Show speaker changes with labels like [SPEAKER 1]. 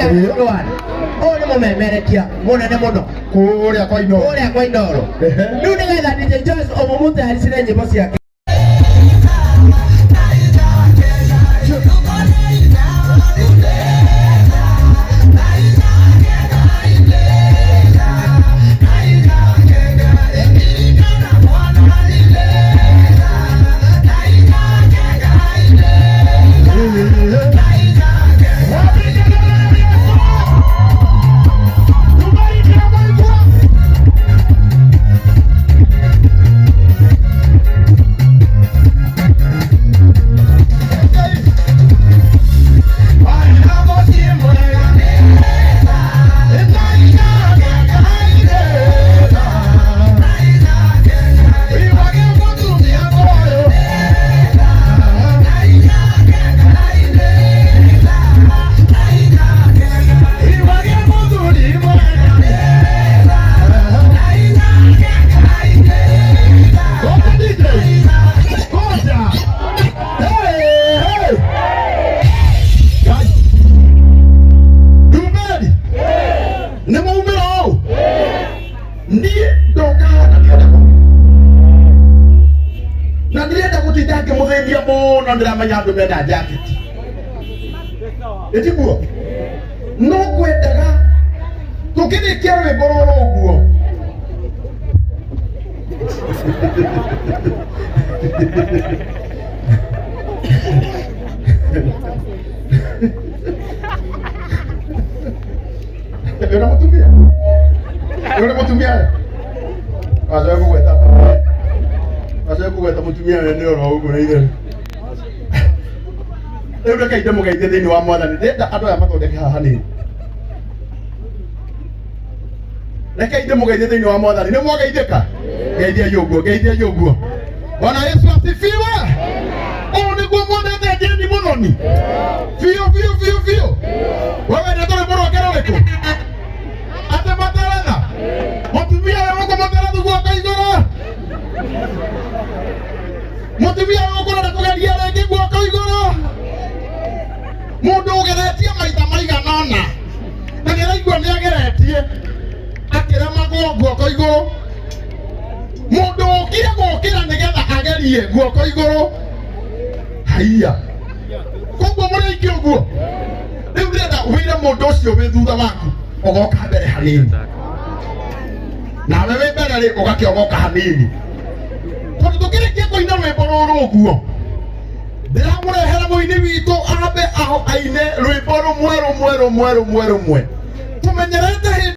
[SPEAKER 1] ndwari uri mumemerekia munene muno
[SPEAKER 2] kuria kwa
[SPEAKER 1] Indoro riu nigetha DJ Joyce omumutayarisire nyimbo ciake ndĩramenya andũ mena jaketi ĩtiguo no kwendaga tũkĩrĩkia rwĩmbo rũrũ ũguo Yule mutumia acha kugweta mutumia ndio ro ugu neither Ewe kaide mugaide thini wa mwathani ndenda andu aya mathondeke haha ni Rekaide mugaide thini wa mwathani ni mwagaideka geithia yoguo Bwana Yesu asifiwe Oni kwa mwendete jeni munoni Fio Wewe ndio mbona kero weko Ate matarana Mutumia wako matarana kwa kaigora Mutumia wako na kugadia rege kwa kaigora Mundu ugeretie maita maiganona Ageraigua ni ageretie Akirama guoko iguru Mundu ukira nigetha agerie guoko iguru Haiya Koguo muri iki uguo Riu ndenda wire mundu ucio wi thutha waku Ogoka mbere hanini Na wewe mbere ri ugakiogoka hanini Tondu tukirikia kuina rwimbo ruru uguo ndiramurehera muini witu ambe aho aine rwimbo rumwe tumenyerete